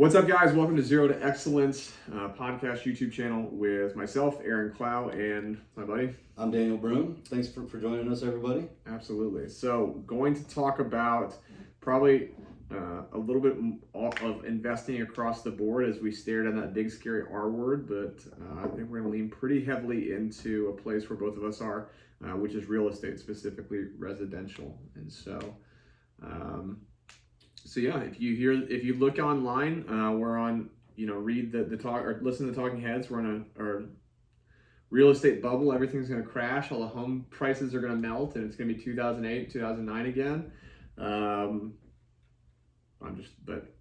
What's up, guys? Welcome to Zero to Excellence podcast YouTube channel with myself, Aaron Clow, and my buddy. I'm Daniel Broom. Thanks for joining us, everybody. Absolutely. So, going to talk about probably a little bit of investing across the board as we stared at that big, scary R word, but I think we're going to lean pretty heavily into a place where both of us are, which is real estate, specifically residential. And so, yeah, if you look online, we're on, read the talk or listen to the talking heads. We're on a real estate bubble. Everything's going to crash. All the home prices are going to melt, and it's going to be 2008, 2009 again. But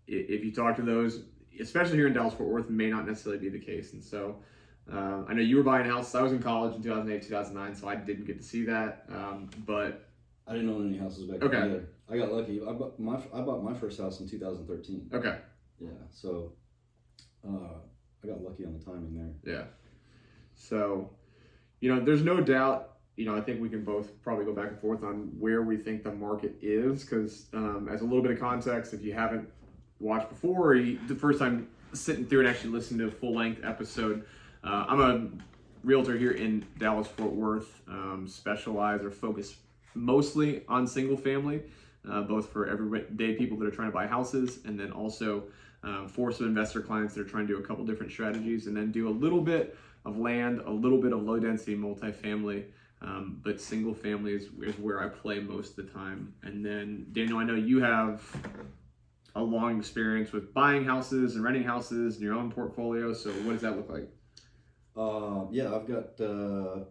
if you talk to those, especially here in Dallas-Fort Worth, it may not necessarily be the case. And so, I know you were buying houses. I was in college in 2008, 2009, so I didn't get to see that. But I didn't own any houses back then either. I got lucky. I bought my first house in 2013. Okay. Yeah. So, I got lucky on the timing there. Yeah. So, there's no doubt. I think we can both probably go back and forth on where we think the market is, because as a little bit of context, if you haven't watched before, or the first time sitting through and actually listening to a full-length episode, I'm a realtor here in Dallas-Fort Worth, specialize or focus mostly on single family, both for everyday people that are trying to buy houses, and then also for some investor clients that are trying to do a couple different strategies, and then do a little bit of land, a little bit of low density multifamily, but single family is where I play most of the time. And then Daniel, I know you have a long experience with buying houses and renting houses in your own portfolio. So what does that look like? Yeah, I've got a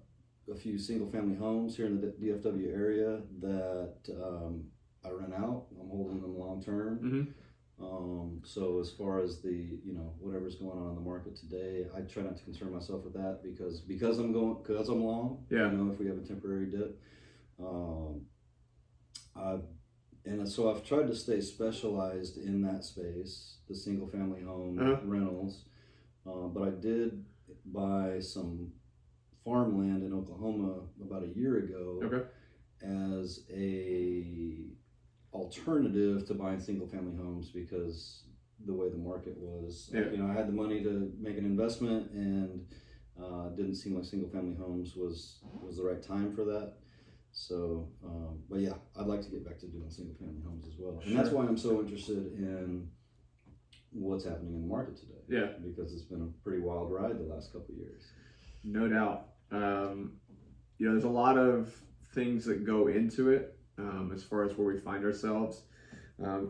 few single family homes here in the DFW area that I rent out. I'm holding them long term. Mm-hmm. So as far as the, whatever's going on in the market today, I try not to concern myself with that because I'm long. Yeah. If we have a temporary dip, so I've tried to stay specialized in that space, the single family home rentals. But I did buy some farmland in Oklahoma about a year ago as a alternative to buying single family homes, because the way the market was, I had the money to make an investment, and didn't seem like single family homes was the right time for that. So, but yeah, I'd like to get back to doing single family homes as well. And that's why I'm so interested in what's happening in the market today. Yeah. Because it's been a pretty wild ride the last couple of years. No doubt. There's a lot of things that go into it, as far as where we find ourselves.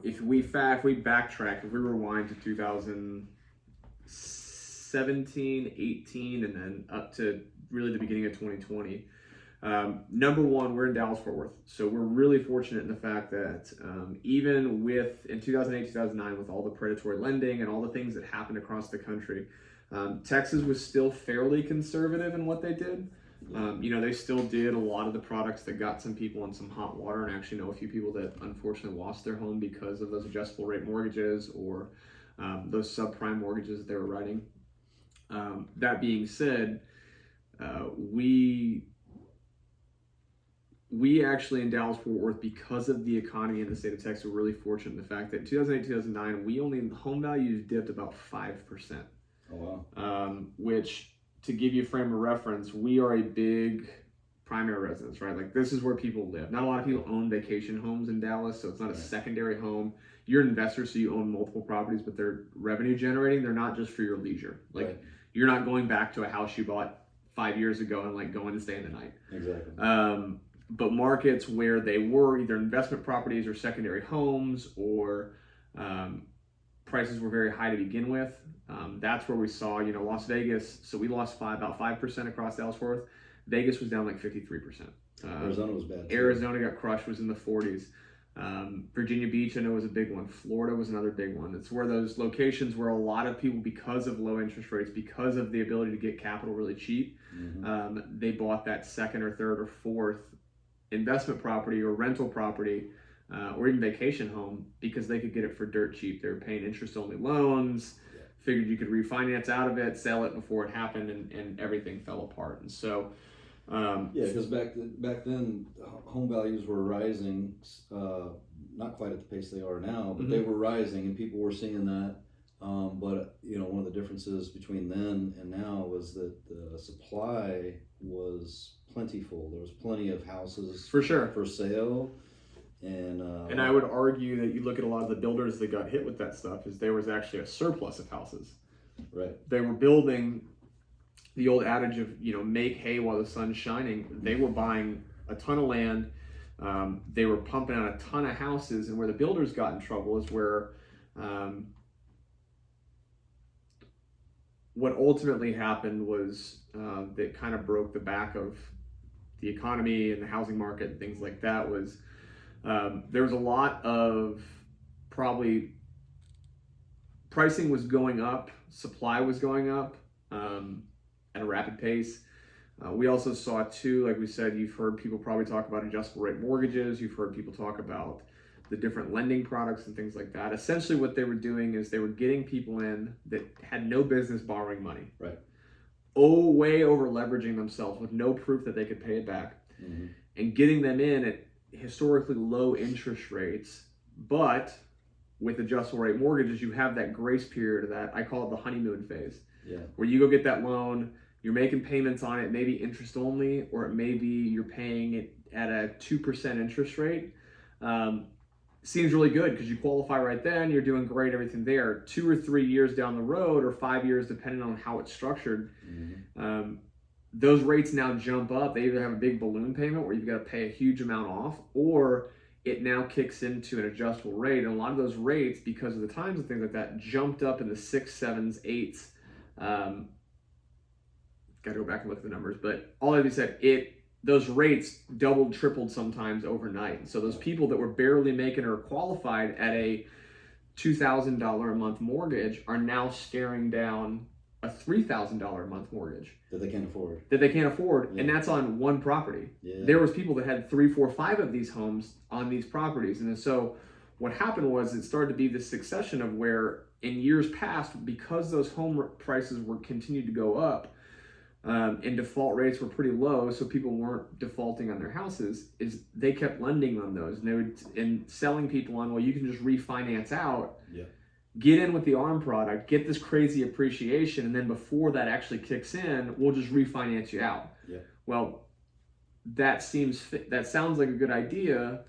If we backtrack, if we rewind to 2017, 18, and then up to really the beginning of 2020, number one, we're in Dallas-Fort Worth. So we're really fortunate in the fact that even in 2008, 2009, with all the predatory lending and all the things that happened across the country, Texas was still fairly conservative in what they did. They still did a lot of the products that got some people in some hot water, and actually know a few people that unfortunately lost their home because of those adjustable rate mortgages or those subprime mortgages that they were writing. That being said, we actually in Dallas-Fort Worth, because of the economy in the state of Texas, were really fortunate in the fact that in 2008, 2009, home values dipped about 5%. Oh, wow. Which, to give you a frame of reference, we are a big primary residence, right? Like, this is where people live. Not a lot of people own vacation homes in Dallas, so it's not a secondary home. You're an investor, so you own multiple properties, but they're revenue generating. They're not just for your leisure. Like, you're not going back to a house you bought 5 years ago and going to stay in the night. Exactly. But markets where they were either investment properties or secondary homes, or prices were very high to begin with. That's where we saw, Las Vegas. So we lost about 5% across Dallas-Fort Worth. Vegas was down like 53%. Arizona was bad too. Arizona got crushed, was in the 40s. Virginia Beach, I know, was a big one. Florida was another big one. It's where those locations where a lot of people, because of low interest rates, because of the ability to get capital really cheap, they bought that second or third or fourth investment property or rental property, or even vacation home, because they could get it for dirt cheap. They were paying interest-only loans, figured you could refinance out of it, sell it before it happened, and everything fell apart. And so because back then home values were rising, not quite at the pace they are now, but they were rising, and people were seeing that But one of the differences between then and now was that the supply was plentiful. There was plenty of houses for sure for sale, and I would argue that you look at a lot of the builders that got hit with that stuff is there was actually a surplus of houses. Right. They were building the old adage of make hay while the sun's shining. They were buying a ton of land. They were pumping out a ton of houses, and where the builders got in trouble is where what ultimately happened was that kind of broke the back of the economy and the housing market and things like that was there was a lot of probably pricing was going up, supply was going up at a rapid pace. We also saw too, like we said, you've heard people probably talk about adjustable rate mortgages. You've heard people talk about the different lending products and things like that. Essentially what they were doing is they were getting people in that had no business borrowing money. Right. Way over leveraging themselves with no proof that they could pay it back. Mm-hmm. And getting them in at historically low interest rates, but with adjustable rate mortgages, you have that grace period of that, I call it the honeymoon phase. Yeah. Where you go get that loan, you're making payments on it, maybe interest only, or it may be you're paying it at a 2% interest rate. Seems really good because you qualify right then, you're doing great, everything there. 2 or 3 years down the road, or 5 years, depending on how it's structured, mm-hmm. Those rates now jump up. They either have a big balloon payment where you've got to pay a huge amount off, or it now kicks into an adjustable rate. And a lot of those rates, because of the times and things like that, jumped up in the 6s, 7s, 8s. Got to go back and look at the numbers, but all that being said, those rates doubled, tripled sometimes overnight. So those people that were barely making or qualified at a $2,000 a month mortgage are now staring down a $3,000 a month mortgage that they can't afford. Yeah. And that's on one property. Yeah. There was people that had 3, 4, 5 of these homes on these properties, and so what happened was it started to be this succession of where in years past, because those home prices were continued to go up. And default rates were pretty low, so people weren't defaulting on their houses. Is they kept lending on those, and they would and selling people on. Well, you can just refinance out, get in with the ARM product, get this crazy appreciation, and then before that actually kicks in, we'll just refinance you out. Yeah. Well, that sounds like a good idea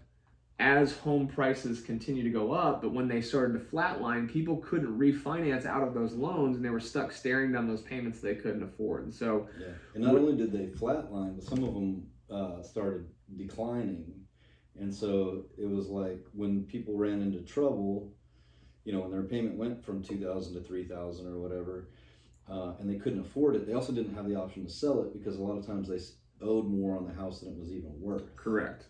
as home prices continue to go up, but when they started to flatline, people couldn't refinance out of those loans, and they were stuck staring down those payments they couldn't afford. And so, and not only did they flatline, but some of them started declining. And so it was like when people ran into trouble, when their payment went from $2,000 to $3,000 or whatever, and they couldn't afford it, they also didn't have the option to sell it because a lot of times they owed more on the house than it was even worth. Correct.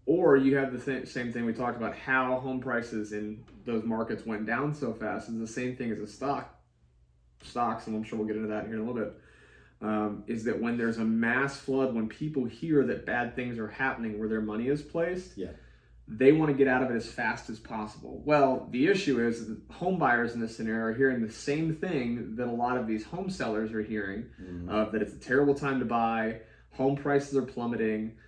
Or you have the same thing we talked about, how home prices in those markets went down so fast. Is the same thing as a stocks, and I'm sure we'll get into that here in a little bit, is that when there's a mass flood, when people hear that bad things are happening where their money is placed, they want to get out of it as fast as possible. Well, the issue is that home buyers in this scenario are hearing the same thing that a lot of these home sellers are hearing, that it's a terrible time to buy, home prices are plummeting,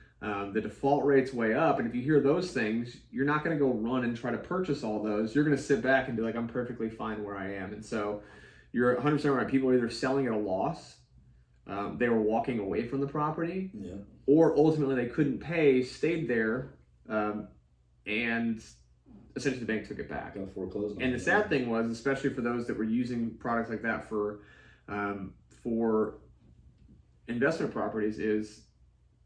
the default rate's way up, and if you hear those things, you're not going to go run and try to purchase all those. You're going to sit back and be like, I'm perfectly fine where I am. And so you're 100% right. People are either selling at a loss, they were walking away from the property, or ultimately they couldn't pay, stayed there, and essentially the bank took it back. Got foreclosed. And the sad thing was, especially for those that were using products like that for investment properties, is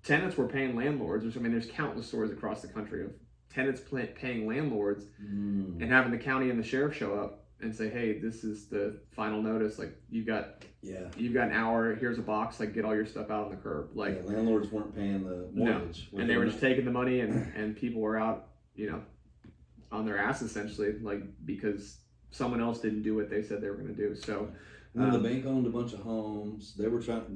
tenants were paying landlords. There's countless stories across the country of tenants paying landlords and having the county and the sheriff show up and say, hey, this is the final notice. Like, you've got an hour. Here's a box. Like, get all your stuff out on the curb. Like, landlords weren't paying the mortgage. No. And they were just taking the money, and people were out, on their ass essentially, like, because someone else didn't do what they said they were going to do. So. And then the bank owned a bunch of homes. They were doesn't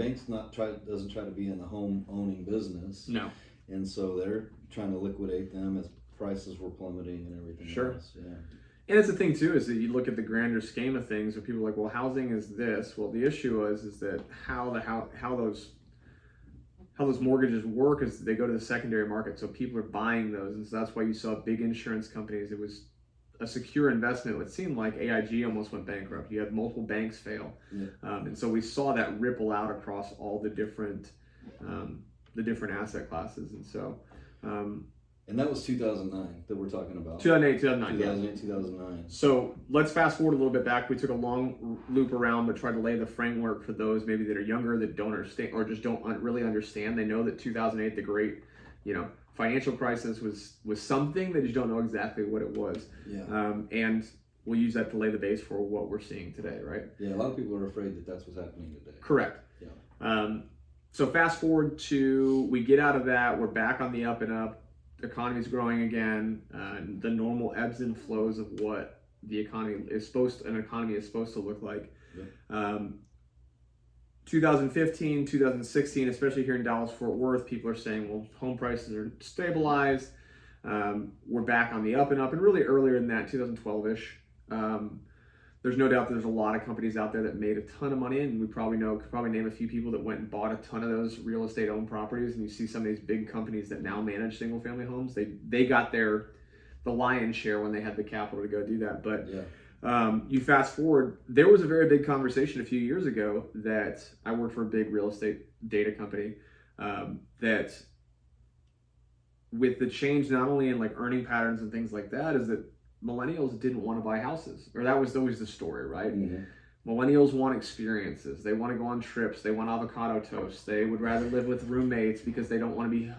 try to be in the home owning business. No. And so they're trying to liquidate them as prices were plummeting and everything else. Yeah. And it's the thing too, is that you look at the grander scheme of things, where people are like, well, housing is this. Well, the issue is that how those mortgages work is they go to the secondary market, so people are buying those, and so that's why you saw big insurance companies. It was a secure investment, it would seem like AIG almost went bankrupt. You had multiple banks fail. Yeah. And so we saw that ripple out across all the different asset classes. And so, and that was 2009 that we're talking about. 2008, 2009. 2008, 2009. So let's fast forward a little bit back. We took a long loop around, but tried to lay the framework for those maybe that are younger, that don't understand or just don't really understand. They know that 2008, the great, financial crisis was something. They just don't know exactly what it was. Yeah. And we'll use that to lay the base for what we're seeing today, right? Yeah, a lot of people are afraid that that's what's happening today. Correct. Yeah. So fast forward to, we get out of that, we're back on the up and up. The economy's growing again. The normal ebbs and flows of what an economy is supposed to look like. Yeah. 2015, 2016, especially here in Dallas, Fort Worth, people are saying, well, home prices are stabilized. We're back on the up and up, and really earlier than that, 2012-ish. There's no doubt that there's a lot of companies out there that made a ton of money, and we could probably name a few people that went and bought a ton of those real estate owned properties. And you see some of these big companies that now manage single family homes. They got the lion's share when they had the capital to go do that. But you fast forward, there was a very big conversation a few years ago that I worked for a big real estate data company that with the change not only in like earning patterns and things like that, is that millennials didn't want to buy houses, or that was always the story, right? Mm-hmm. Millennials want experiences. They want to go on trips. They want avocado toast. They would rather live with roommates because they don't want to be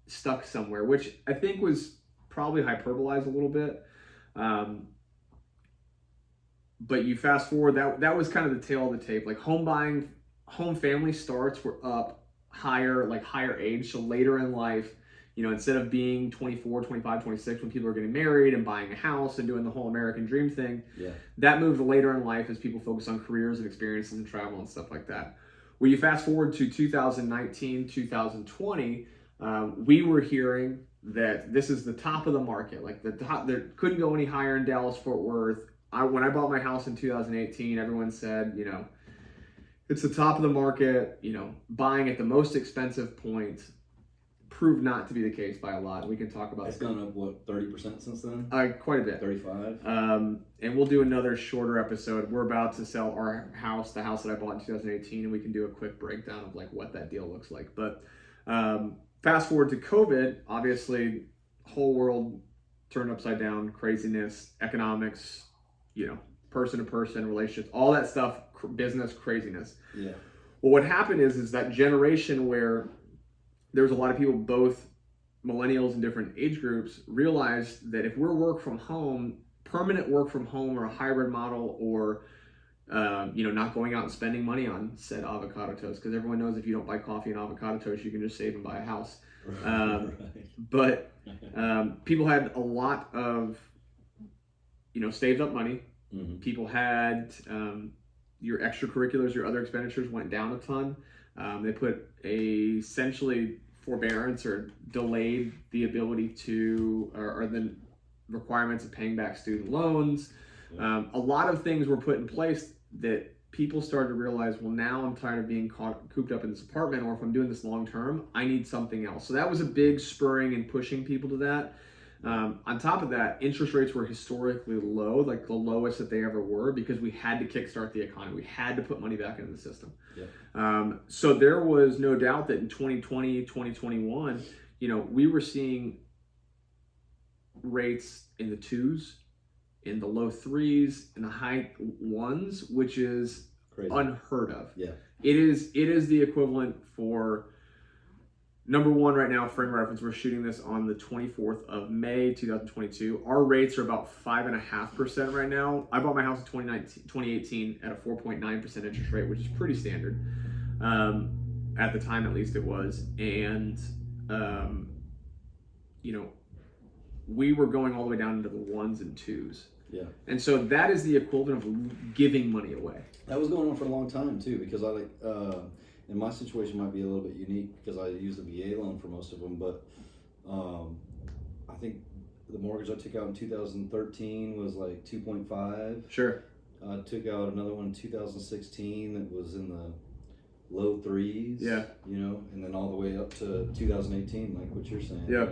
stuck somewhere, which I think was probably hyperbolized a little bit. But you fast forward, that was kind of the tail of the tape. Like home family starts were up higher age. So later in life, instead of being 24, 25, 26 when people are getting married and buying a house and doing the whole American dream thing, that moved later in life as people focus on careers and experiences and travel and stuff like that. When you fast forward to 2019, 2020, we were hearing that this is the top of the market. Like there couldn't go any higher in Dallas, Fort Worth. When I bought my house in 2018, everyone said, it's the top of the market, buying at the most expensive point. Proved not to be the case by a lot. We can talk about it's gone up 30% since then? Quite a bit. 35. And we'll do another shorter episode. We're about to sell our house, the house that I bought in 2018, and we can do a quick breakdown of like what that deal looks like. But fast forward to COVID, obviously, whole world turned upside down. Craziness, economics, person to person relationships, all that stuff, business craziness. Yeah. Well, what happened is that generation where there was a lot of people, both millennials and different age groups, realized that if we're permanent work from home or a hybrid model, or not going out and spending money on said avocado toast, because everyone knows if you don't buy coffee and avocado toast, you can just save and buy a house. Right. But people had a lot of saved up money. Mm-hmm. People had your extracurriculars, your other expenditures went down a ton. They put essentially forbearance or delayed the ability to, or the requirements of paying back student loans. Yeah. A lot of things were put in place that people started to realize, well, now I'm tired of being cooped up in this apartment, or if I'm doing this long term, I need something else. So that was a big spurring and pushing people to that. On top of that, interest rates were historically low, like the lowest that they ever were, because we had to kickstart the economy. We had to put money back into the system. Yeah. So there was no doubt that in 2020, 2021, we were seeing rates in the 2s, in the low 3s, in the high 1s, which is crazy, unheard of. Yeah. It is the equivalent for, number one, right now, frame reference, we're shooting this on the 24th of May, 2022. Our rates are about 5.5% right now. I bought my house in 2018 at a 4.9% interest rate, which is pretty standard. At the time, at least it was. And, we were going all the way down into the 1s and 2s. Yeah. And so that is the equivalent of giving money away. That was going on for a long time too, because and my situation might be a little bit unique because I used a VA loan for most of them, but I think the mortgage I took out in 2013 was like 2.5. Sure. I took out another one in 2016 that was in the low 3s. Yeah. And then all the way up to 2018, like what you're saying. Yeah.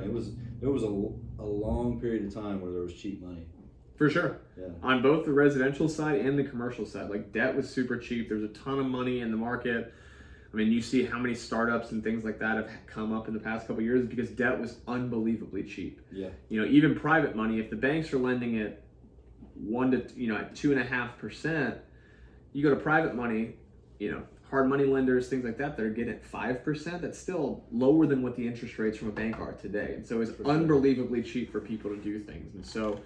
There was a long period of time where there was cheap money. For sure. Yeah. On both the residential side and the commercial side, like debt was super cheap. There's a ton of money in the market. I mean, you see how many startups and things like that have come up in the past couple of years because debt was unbelievably cheap. Yeah. You know, even private money, if the banks are lending at at 2.5%, you go to private money, you know, hard money lenders, things like that, that are getting at 5%. That's still lower than what the interest rates from a bank are today. And so it's unbelievably cheap for people to do things. And so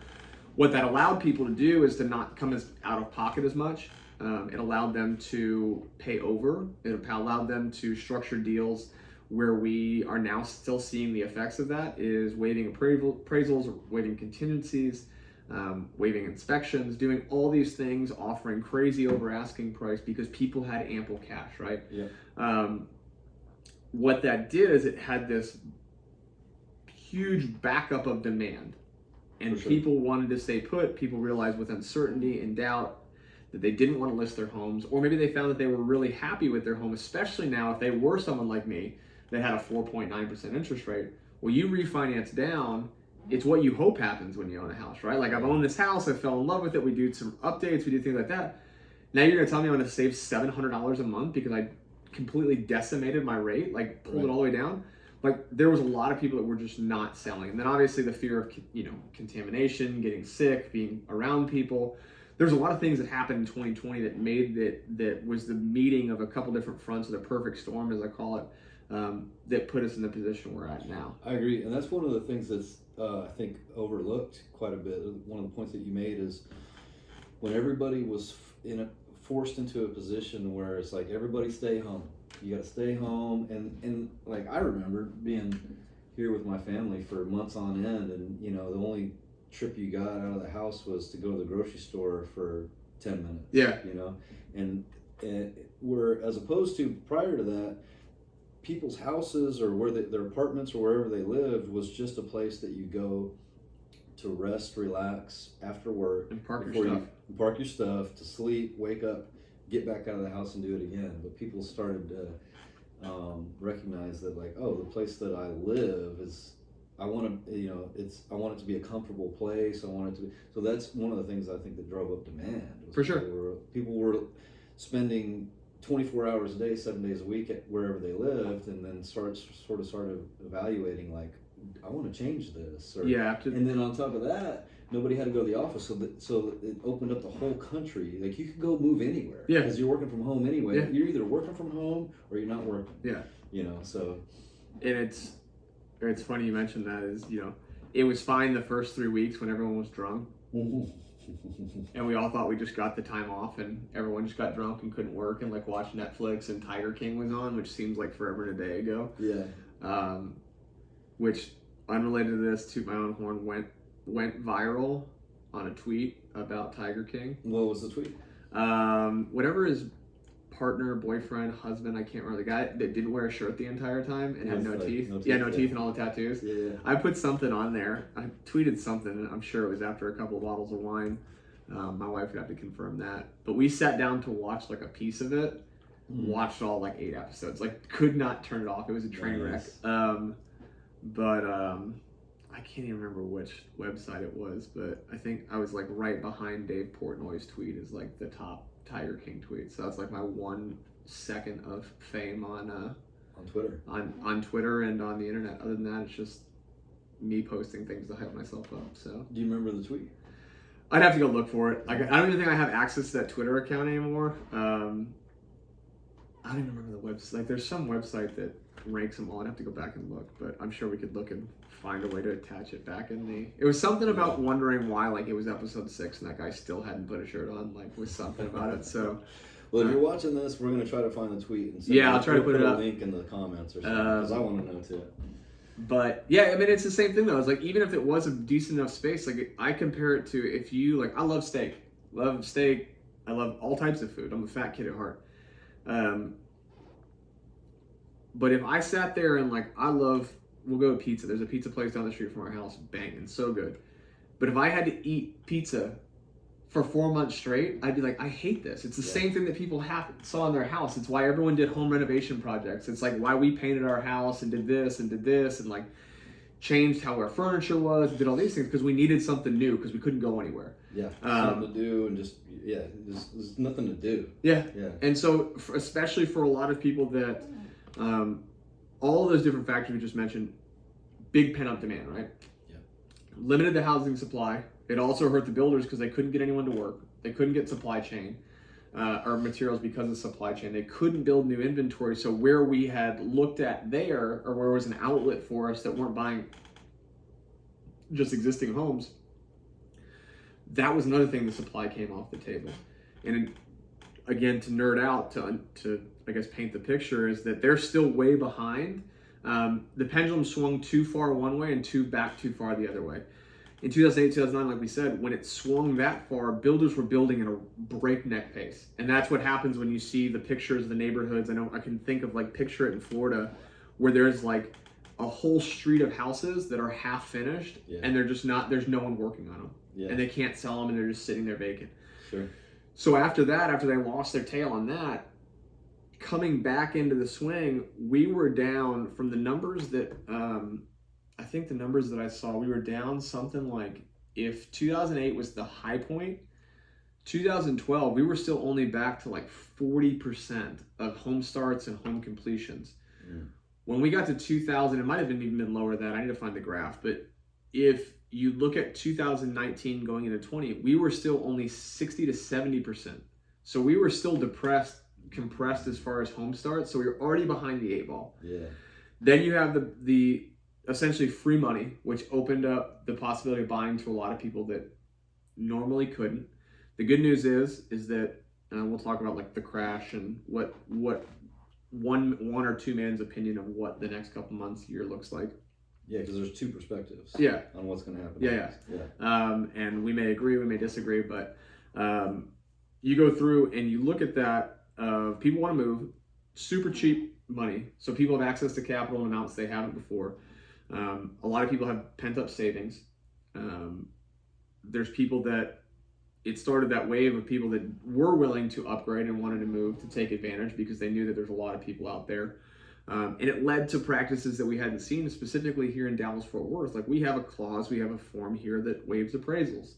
what that allowed people to do is to not come as out of pocket as much. It allowed them to pay over. It allowed them to structure deals where we are now still seeing the effects of that is waiving appraisals, waiving contingencies, waiving inspections, doing all these things, offering crazy over asking price because people had ample cash, right? Yeah. What that did is it had this huge backup of demand. And people wanted to stay put. People realized with uncertainty and doubt that they didn't want to list their homes, or maybe they found that they were really happy with their home, especially now if they were someone like me that had a 4.9% interest rate. Well, you refinance down, it's what you hope happens when you own a house, right? Like I've owned this house, I fell in love with it, we do some updates, we do things like that. Now you're gonna tell me I'm gonna save $700 a month because I completely decimated my rate, like pulled it all the way down. Like there was a lot of people that were just not selling. And then obviously the fear of, contamination, getting sick, being around people. There's a lot of things that happened in 2020 that made that was the meeting of a couple different fronts of the perfect storm, as I call it, that put us in the position we're at now. I agree. And that's one of the things that's, I think, overlooked quite a bit. One of the points that you made is when everybody was forced into a position where it's like, everybody stay home. You got to stay home. And like, I remember being here with my family for months on end, and, the only trip you got out of the house was to go to the grocery store for 10 minutes. Yeah. And where, as opposed to prior to that, people's houses or their apartments or wherever they lived was just a place that you go to rest, relax after work, and park your stuff, to sleep, wake up, get back out of the house and do it again. But people started to recognize that, like, oh, the place that I live is, I want it to be a comfortable place. I want it to be, so that's one of the things I think that drove up demand. For sure. People were spending 24 hours a day, 7 days a week at wherever they lived, and then started evaluating, like, I want to change this. And then on top of that, nobody had to go to the office, so it opened up the whole country. Like, you could go move anywhere. Yeah. Because you're working from home anyway. Yeah. You're either working from home or you're not working. Yeah. So. And it's funny you mentioned that is, it was fine the first 3 weeks when everyone was drunk. And we all thought we just got the time off, and everyone just got drunk and couldn't work and like watched Netflix, and Tiger King was on, which seems like forever and a day ago. Yeah. Which, unrelated to this, toot my own horn, went viral on a tweet about Tiger King. What was the tweet? Whatever his partner, boyfriend, husband, I can't remember, the guy that didn't wear a shirt the entire time and had no teeth. No teeth and all the tattoos. Yeah. I put something on there. I tweeted something, and I'm sure it was after a couple of bottles of wine. My wife would have to confirm that. But we sat down to watch like a piece of it. Watched all like 8 episodes. Like, could not turn it off. It was a train wreck. But I can't even remember which website it was, but I think I was like right behind Dave Portnoy's tweet as like the top Tiger King tweet. So that's like my 1 second of fame on Twitter. On Twitter and on the internet. Other than that, it's just me posting things to hype myself up. So do you remember the tweet? I'd have to go look for it. I don't even think I have access to that Twitter account anymore. I don't even remember the website. Like, there's some website that ranks them all. I'd have to go back and look, but I'm sure we could look and find a way to attach it back in the. It was something about wondering why, like, it was episode 6 and that guy still hadn't put a shirt on. Like, was something about it. So. Well, if you're watching this, we're gonna try to find the tweet and I'll try to put a link in the comments or something, because I want to know too. But yeah, I mean, it's the same thing though. It's like, even if it was a decent enough space, like, I compare it to, if you like, I love steak. I love all types of food. I'm a fat kid at heart. But if I sat there and like, we'll go to pizza. There's a pizza place down the street from our house, banging, so good. But if I had to eat pizza for 4 months straight, I'd be like, I hate this. It's the same thing that people saw in their house. It's why everyone did home renovation projects. It's like why we painted our house and did this and like changed how our furniture was, did all these things, because we needed something new because we couldn't go anywhere. Yeah, something to do, and just there's nothing to do. Yeah. Yeah. And so, especially for a lot of people that, all of those different factors we just mentioned, big pent up demand, right? Yeah. Limited the housing supply. It also hurt the builders because they couldn't get anyone to work. They couldn't get supply chain or materials because of supply chain. They couldn't build new inventory. So where we had looked at there, or where was an outlet for us that weren't buying just existing homes, that was another thing. The supply came off the table. And again, to nerd out, to I guess paint the picture, is that they're still way behind. The pendulum swung too far one way and too far the other way. In 2008, 2009, like we said, when it swung that far, builders were building at a breakneck pace. And that's what happens when you see the pictures of the neighborhoods. I know I can think of, like, picture it in Florida, where there's like a whole street of houses that are half finished, and they're just not, there's no one working on them. And they can't sell them, and they're just sitting there vacant. Sure. So after that, after they lost their tail on that, coming back into the swing, we were down from the numbers that, I think the numbers that I saw, we were down something like, if 2008 was the high point, 2012, we were still only back to like 40% of home starts and home completions. When we got to 2000, it might have even been lower than that. I need to find the graph. But if you look at 2019 going into 20, we were still only 60 to 70%. So we were still compressed as far as home starts. So we were already behind the 8 ball. Yeah. Then you have the essentially free money, which opened up the possibility of buying to a lot of people that normally couldn't. The good news is that we'll talk about like the crash and what one or two man's opinion of what the next couple months, year looks like. Yeah, because there's two perspectives. On what's going to happen. Yeah. And we may agree, we may disagree, but you go through and you look at that. People want to move, super cheap money, so people have access to capital in amounts they haven't before. A lot of people have pent up savings. There's people that it started that wave of people that were willing to upgrade and wanted to move to take advantage because they knew that there's a lot of people out there. And it led to practices that we hadn't seen, specifically here in Dallas-Fort Worth. Like, we have a clause, we have a form here that waives appraisals.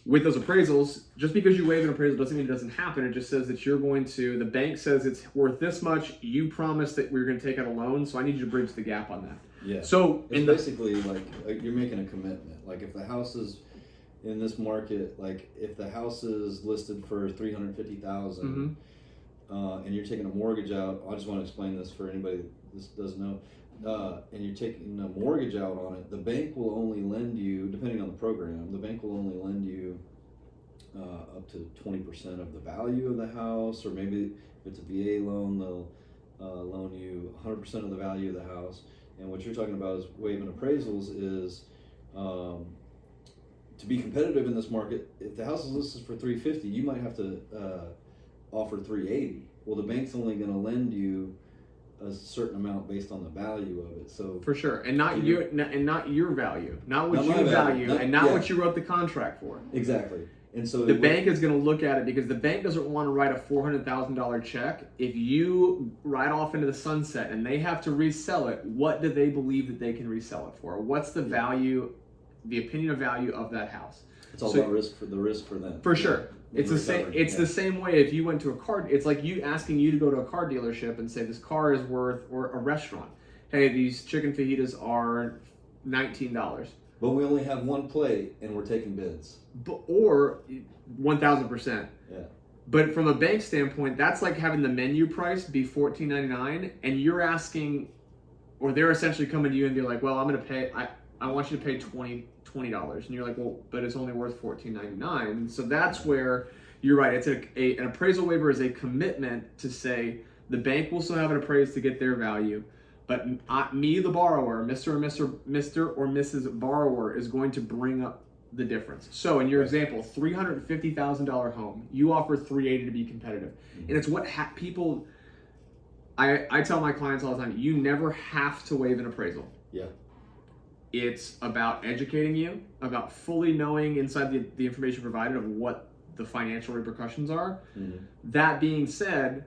With those appraisals, just because you waive an appraisal doesn't mean it doesn't happen. It just says that you're going to, the bank says it's worth this much. You promised that we're going to take out a loan, so I need you to bridge the gap on that. Yeah. So it's basically like you're making a commitment. Like, if the house is in this market, like if the house is listed for $350,000, and you're taking a mortgage out, I just want to explain this for anybody that doesn't know. And you're taking a mortgage out on it, the bank will only lend you, depending on the program, the bank will only lend you up to 20% of the value of the house, or maybe if it's a VA loan, they'll loan you 100% of the value of the house. And what you're talking about is waiving appraisals is to be competitive in this market. If the house is listed for $350,000, you might have to offer $380,000. Well, the bank's only going to lend you a certain amount based on the value of it. So for sure, and not your value, not what you value, and not what you wrote the contract for. Exactly. And so the bank is going to look at it, because the bank doesn't want to write a $400,000 check if you ride off into the sunset and they have to resell it. What do they believe that they can resell it for? What's the value, the opinion of value of that house? It's all about risk for them. For sure. It's the same. It's the same way if you went to a car. It's like you asking you to go to a car dealership and say this car is worth, or a restaurant. Hey, these chicken fajitas are $19. But we only have one plate and we're taking bids. Or 1,000%. Yeah. But from a bank standpoint, that's like having the menu price be $14.99, and you're asking, or they're essentially coming to you and they're like, well, I'm going to pay. I want you to pay $20, and you're like, well, but it's only worth $14.99. And so that's where you're right. It's an appraisal waiver is a commitment to say the bank will still have it appraised to get their value, but me, the borrower, Mr. or Mrs. Borrower, is going to bring up the difference. So in your example, $350,000 home, you offer $380,000 to be competitive, and it's what people. I tell my clients all the time, you never have to waive an appraisal. Yeah. It's about educating you, about fully knowing inside the information provided of what the financial repercussions are. That being said,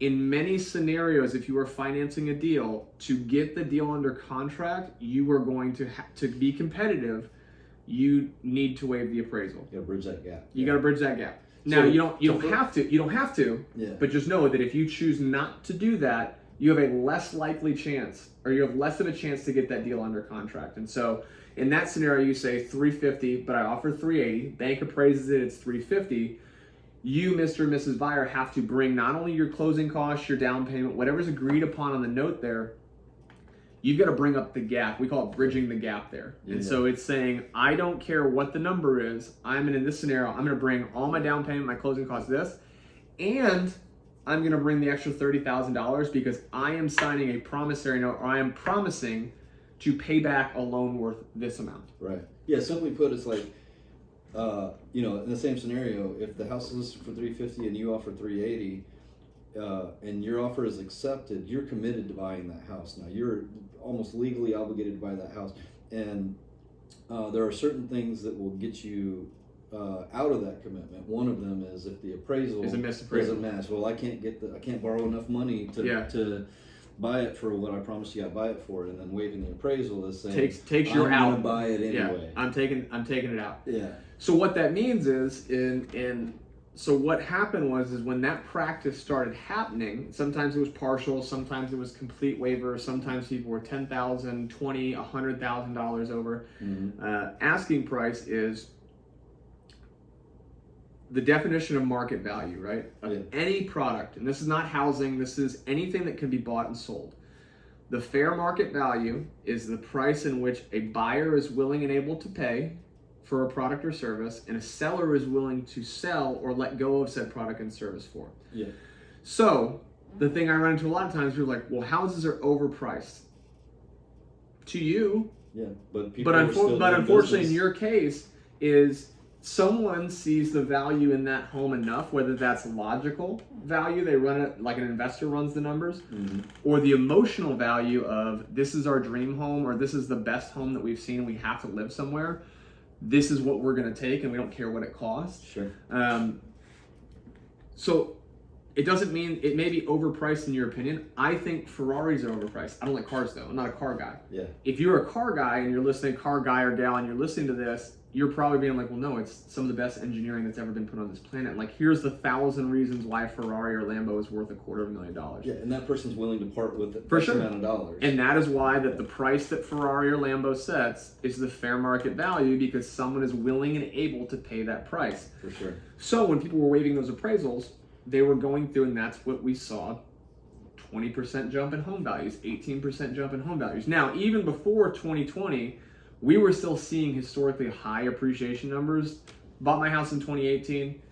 in many scenarios, if you are financing a deal, to get the deal under contract, you are going to be competitive. you need to waive the appraisal. You gotta bridge that gap. You got to bridge that gap. Now, you don't have to, Yeah. but just know that if you choose not to do that, you have a less likely chance, or you have less of a chance to get that deal under contract. And so in that scenario, you say 350, but I offer 380. Bank appraises it, it's 350. You, Mr. and Mrs. Buyer, have to bring not only your closing costs, your down payment, whatever's agreed upon on the note there, you've got to bring up the gap. We call it bridging the gap there. Yeah. And so it's saying, I don't care what the number is. In this scenario, I'm going to bring all my down payment, my closing costs, this, and I'm going to bring the extra $30,000 because I am signing a promissory note, or I am promising to pay back a loan worth this amount. Right. Yeah, simply put, it's like, in the same scenario, if the house is listed for $350 and you offer $380, and your offer is accepted, you're committed to buying that house. Now you're almost legally obligated to buy that house, and there are certain things that will get you out of that commitment. One of them is if the appraisal is a misappraisal. Doesn't match. Well, I can't borrow enough money to buy it for what I promised you I'd buy it for, and then waiving the appraisal is saying takes your out. I'm gonna buy it anyway. Yeah, I'm taking it out. Yeah. So what that means is so what happened was when that practice started happening, sometimes it was partial, sometimes it was complete waiver, sometimes people were $10,000, $20,000, $100,000 over. Mm-hmm. Asking price is the definition of market value, right? Of any product, and this is not housing, this is anything that can be bought and sold. The fair market value is the price in which a buyer is willing and able to pay for a product or service, and a seller is willing to sell or let go of said product and service for. Yeah. So the thing I run into a lot of times, we're like, well, houses are overpriced. To you. Yeah, but unfortunately, in your case, is someone sees the value in that home enough, whether that's logical value, they run it like an investor runs the numbers, mm-hmm. or the emotional value of this is our dream home, or this is the best home that we've seen, we have to live somewhere. This is what we're going to take, and we don't care what it costs. Sure. So it doesn't mean it may be overpriced in your opinion. I think Ferraris are overpriced. I don't like cars though. I'm not a car guy. Yeah. If you're a car guy and you're listening, car guy or gal, and you're listening to this, you're probably being like, well, no, it's some of the best engineering that's ever been put on this planet. Like, here's the 1,000 reasons why a Ferrari or Lambo is worth $250,000. Yeah, and that person's willing to part with it for that sure amount of dollars. And that is why that the price that Ferrari or Lambo sets is the fair market value, because someone is willing and able to pay that price. For sure. So when people were waiving those appraisals, they were going through, and that's what we saw. 20% jump in home values, 18% jump in home values. Now, even before 2020, we were still seeing historically high appreciation numbers. Bought my house in 2018,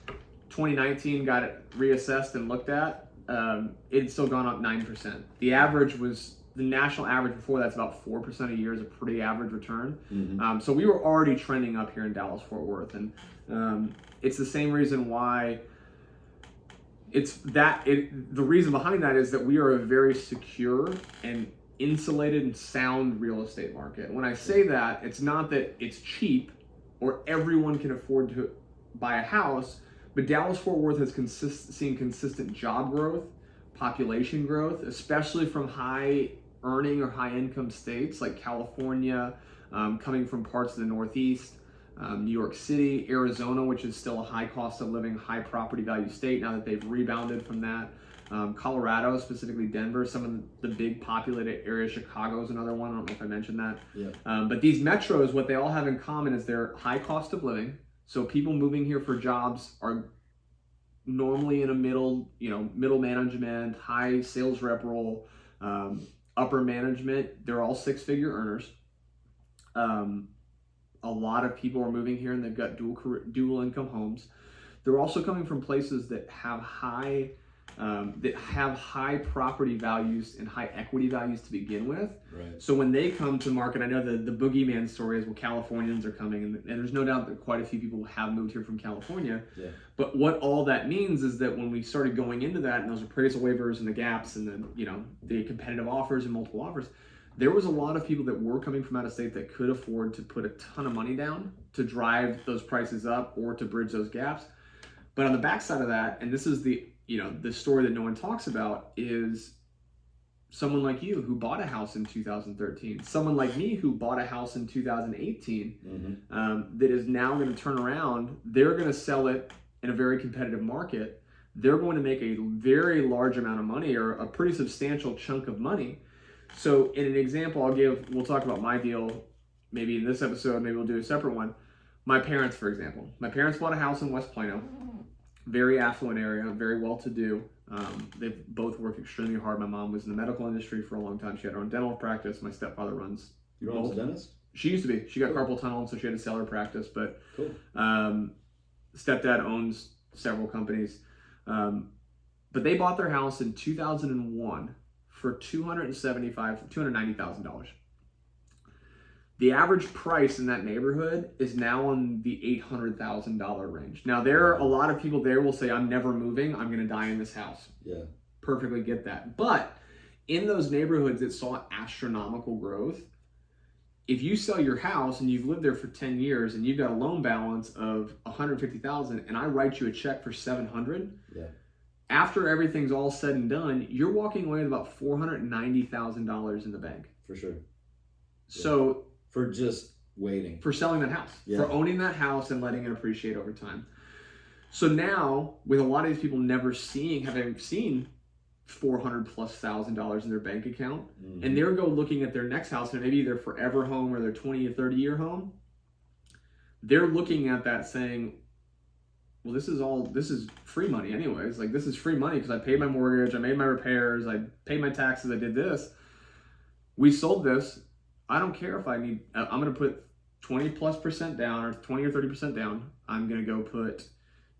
2019 got it reassessed and looked at. It's still gone up 9%. The national average before that's about 4% a year is a pretty average return. Mm-hmm. So we were already trending up here in Dallas-Fort Worth. And it's the same reason why the reason behind that is that we are a very secure and insulated and sound real estate market. When I say that, it's not that it's cheap or everyone can afford to buy a house, but Dallas-Fort Worth has seen consistent job growth, population growth, especially from high earning or high income states like California, coming from parts of the Northeast, New York City, Arizona, which is still a high cost of living, high property value state now that they've rebounded from that. Colorado, specifically Denver, some of the big populated areas. Chicago is another one. I don't know if I mentioned that. Yeah. But these metros, what they all have in common is their high cost of living. So people moving here for jobs are normally in a middle management, high sales rep role, upper management. They're all six-figure earners. A lot of people are moving here and they've got dual income homes. They're also coming from places that have high property values and high equity values to begin with. Right. So when they come to market, I know the boogeyman story is, well, Californians are coming, and there's no doubt that quite a few people have moved here from California. Yeah. But what all that means is that when we started going into that and those appraisal waivers and the gaps and then the competitive offers and multiple offers, there was a lot of people that were coming from out of state that could afford to put a ton of money down to drive those prices up or to bridge those gaps. But on the backside of that, and this is the story that no one talks about, is someone like you who bought a house in 2013, someone like me who bought a house in 2018, that is now going to turn around. They're going to sell it in a very competitive market. They're going to make a very large amount of money, or a pretty substantial chunk of money. So in an example we'll talk about my deal maybe in this episode, maybe we'll do a separate one. My parents, for example. My parents bought a house in West Plano, very affluent area, very well-to-do. They've both worked extremely hard. My mom was in the medical industry for a long time. She had her own dental practice. My stepfather runs. Your mom's a dentist? She used to be. She got carpal tunnel, so she had to sell her practice. But stepdad owns several companies. But they bought their house in 2001 for $290,000. The average price in that neighborhood is now in the $800,000 range. Now, there are a lot of people there will say, I'm never moving. I'm going to die in this house. Yeah. Perfectly get that. But in those neighborhoods that saw astronomical growth, if you sell your house and you've lived there for 10 years and you've got a loan balance of $150,000 and I write you a check for $700, after everything's all said and done, you're walking away with about $490,000 in the bank. For sure. So for just waiting. For selling that house. Yeah. For owning that house and letting it appreciate over time. So now, with a lot of these people never having seen $400,000+ in their bank account, and they're looking at their next house, and maybe their forever home or their 20 or 30 year home, they're looking at that saying, well, this is free money anyways. Like, this is free money because I paid my mortgage, I made my repairs, I paid my taxes, I did this. We sold this. I don't care if I'm going to put 20+% down or 20 or 30% down. I'm going to go put,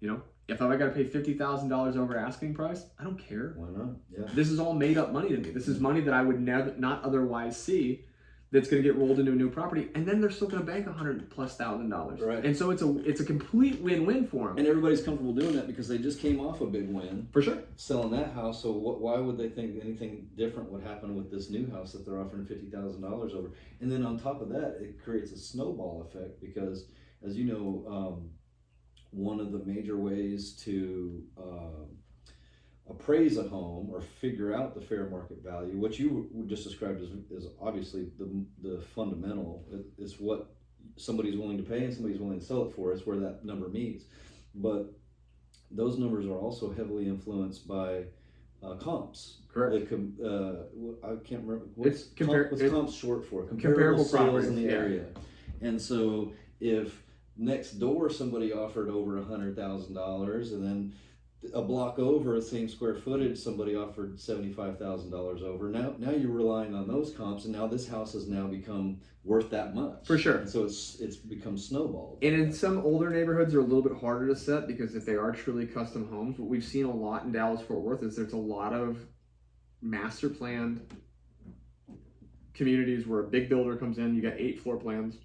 if I got to pay $50,000 over asking price, I don't care. Why not? Yeah. This is all made up money to me. This is money that I would not otherwise see, that's going to get rolled into a new property, and then they're still going to bank $100,000+. Right. And so it's a complete win-win for them. And everybody's comfortable doing that because they just came off a big win. For sure. Selling that house. So why would they think anything different would happen with this new house that they're offering $50,000 over? And then on top of that, it creates a snowball effect because, as you know, one of the major ways to appraise a home or figure out the fair market value, what you just described is obviously the fundamental. It's what somebody's willing to pay and somebody's willing to sell it for. It's where that number meets. But those numbers are also heavily influenced by comps. Correct. I can't remember what's comps short for. Comparable sales in the area. And so if next door somebody offered over $100,000, and then a block over, same square footage, somebody offered $75,000 over. Now you're relying on those comps, and now this house has now become worth that much. For sure. And so it's become snowballed. And in some older neighborhoods, they're a little bit harder to set because if they are truly custom homes, what we've seen a lot in Dallas-Fort Worth is there's a lot of master planned communities where a big builder comes in, you got 8 floor plans.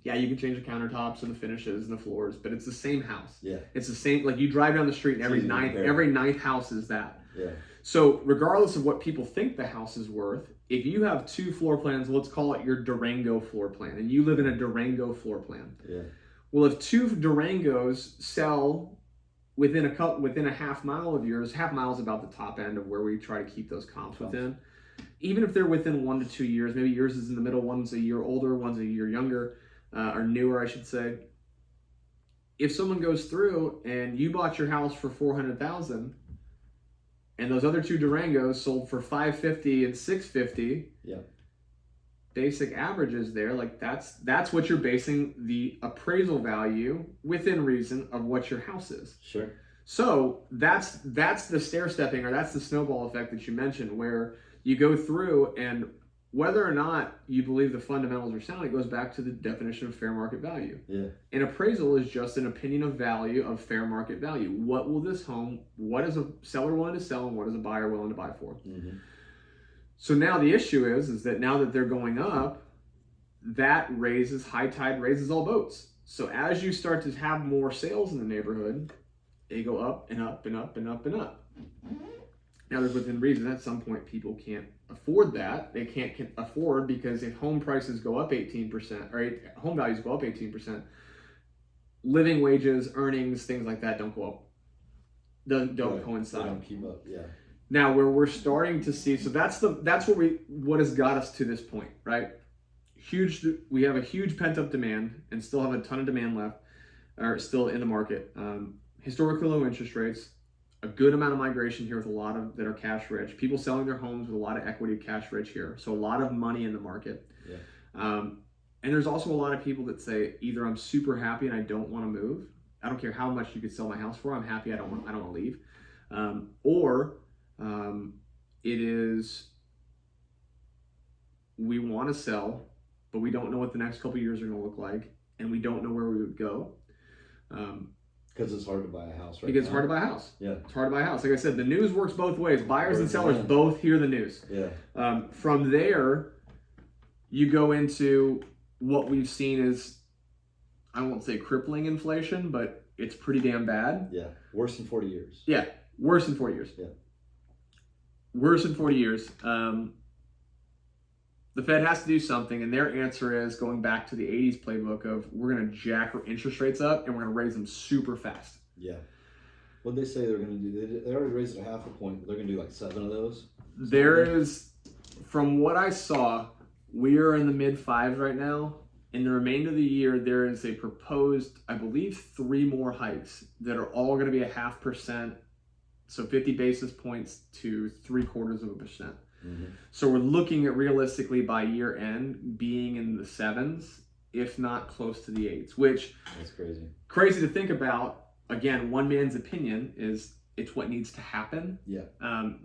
Yeah, you can change the countertops and the finishes and the floors, but it's the same house. Yeah. It's the same, like you drive down the street and every ninth house is that. Yeah. So regardless of what people think the house is worth, if you have 2 floor plans, let's call it your Durango floor plan, and you live in a Durango floor plan. Yeah. Well, if 2 Durangos sell within a half mile of yours, half mile is about the top end of where we try to keep those comps within. Even if they're within 1 to 2 years, maybe yours is in the middle, one's a year older, one's a year younger, or newer, I should say. If someone goes through and you bought your house for $400,000, and those other 2 Durangos sold for $550 and $650, yeah, basic averages there, like that's what you're basing the appraisal value within reason of what your house is. Sure. So that's the stair stepping, or that's the snowball effect that you mentioned, where you go through, and whether or not you believe the fundamentals are sound, it goes back to the definition of fair market value. Yeah. An appraisal is just an opinion of value of fair market value. What is a seller willing to sell, and what is a buyer willing to buy for? Mm-hmm. So now the issue is that now that they're going up, high tide raises all boats. So as you start to have more sales in the neighborhood, they go up and up and up and up and up. Now, there's within reason, at some point, people can't afford that. They can't afford, because if home prices go up 18%, or home values go up 18%, living wages, earnings, things like that don't go up. Don't coincide. They don't keep up, yeah. Now, where we're starting to see, so that's what has got us to this point, right? We have a huge pent-up demand and still have a ton of demand left, or still in the market. Historically low interest rates, a good amount of migration here with a lot of that are cash rich. People selling their homes with a lot of equity, cash rich here. So a lot of money in the market. Yeah. And there's also a lot of people that say either I'm super happy and I don't want to move. I don't care how much you could sell my house for. I'm happy. I don't want to leave. Or it is we want to sell, but we don't know what the next couple of years are going to look like, and we don't know where we would go. Because it's hard to buy a house, right? Because it's hard to buy a house. Yeah. It's hard to buy a house. Like I said, the news works both ways. Buyers and sellers both hear the news. Yeah. From there, you go into what we've seen is, I won't say crippling inflation, but it's pretty damn bad. Yeah. Worse than 40 years. Yeah. Worse than 40 years. Yeah. Worse than 40 years. The Fed has to do something, and their answer is going back to the 80s playbook of we're going to jack our interest rates up and we're going to raise them super fast. Yeah. What did they say they're going to do? They already raised it 0.5 point, but they're going to do like 7 of those? There is, from what I saw, we are in the mid-5s right now. In the remainder of the year, there is a proposed, I believe, 3 more hikes that are all going to be 0.5%, so 50 basis points to 0.75%. Mm-hmm. So we're looking at realistically by year end being in the 7s, if not close to the 8s, which that's crazy. Crazy to think about. Again, one man's opinion is it's what needs to happen. Yeah.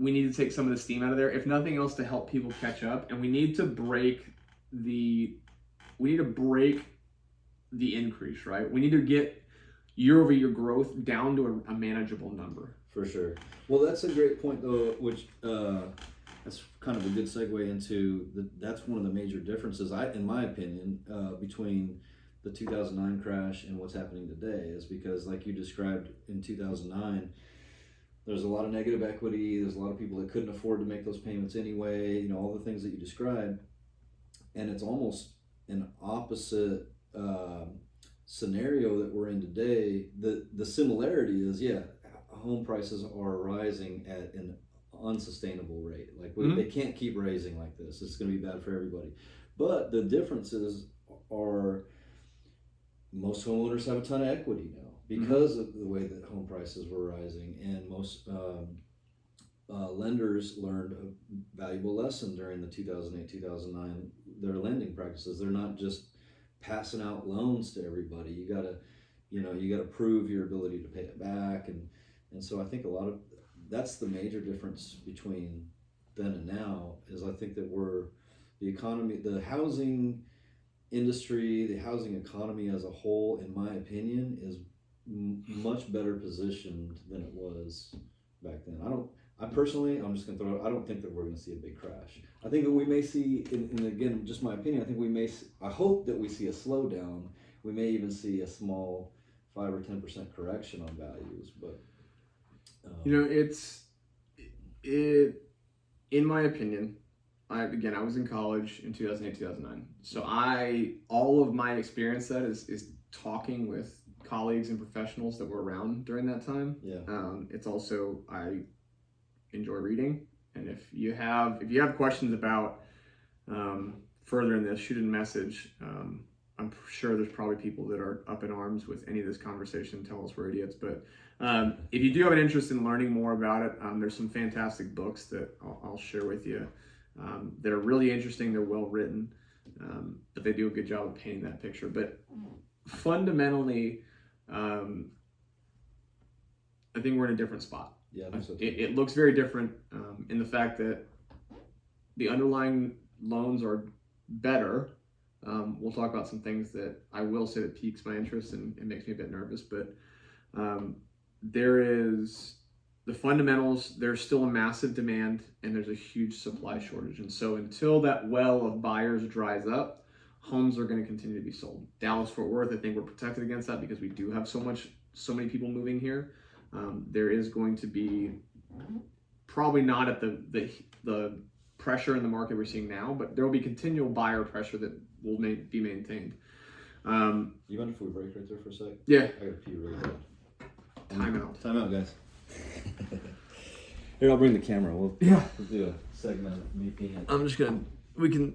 We need to take some of the steam out of there, if nothing else, to help people catch up, and we need to break the increase, right? We need to get year-over-year growth down to a manageable number. For sure. Well, that's a great point, though, which that's kind of a good segue into that's one of the major differences, in my opinion, between the 2009 crash and what's happening today, is because, like you described in 2009, there's a lot of negative equity. There's a lot of people that couldn't afford to make those payments anyway. You know, all the things that you described, and it's almost an opposite scenario that we're in today. The similarity is, home prices are rising at an unsustainable rate. Like they can't keep raising like this. It's going to be bad for everybody. But the differences are most homeowners have a ton of equity now because of the way that home prices were rising, and most lenders learned a valuable lesson during the 2008-2009 their lending practices. They're not just passing out loans to everybody. You gotta prove your ability to pay it back, and so I think that's the major difference between then and now, is I think that the economy, the housing industry, the housing economy as a whole, in my opinion, is much better positioned than it was back then. I'm just going to throw it, I don't think that we're going to see a big crash. I think that we may see, and again, just my opinion, I hope that we see a slowdown. We may even see a small 5 or 10% correction on values, but in my opinion, I was in college in 2008, 2009. So all of my experience is talking with colleagues and professionals that were around during that time. Yeah. It's also, I enjoy reading. And if you have questions about further in this, shoot a message. I'm sure there's probably people that are up in arms with any of this conversation. Tell us we're idiots. But if you do have an interest in learning more about it, there's some fantastic books that I'll share with you that are really interesting. They're well written, but they do a good job of painting that picture. But fundamentally, I think we're in a different spot. Yeah, I think so too. It looks very different in the fact that the underlying loans are better. We'll talk about some things that I will say that piques my interest and makes me a bit nervous, but there is the fundamentals. There's still a massive demand and there's a huge supply shortage. And so until that well of buyers dries up, homes are going to continue to be sold. Dallas-Fort Worth, I think we're protected against that because we do have so many people moving here. There is going to be probably not at the pressure in the market we're seeing now, but there will be continual buyer pressure that will be maintained. You mind if we break right there for a sec? Yeah. I gotta pee really bad. Time out. Time out, guys. Here, I'll bring the camera. We'll Yeah. do a segment of me peeing. I'm just gonna. We can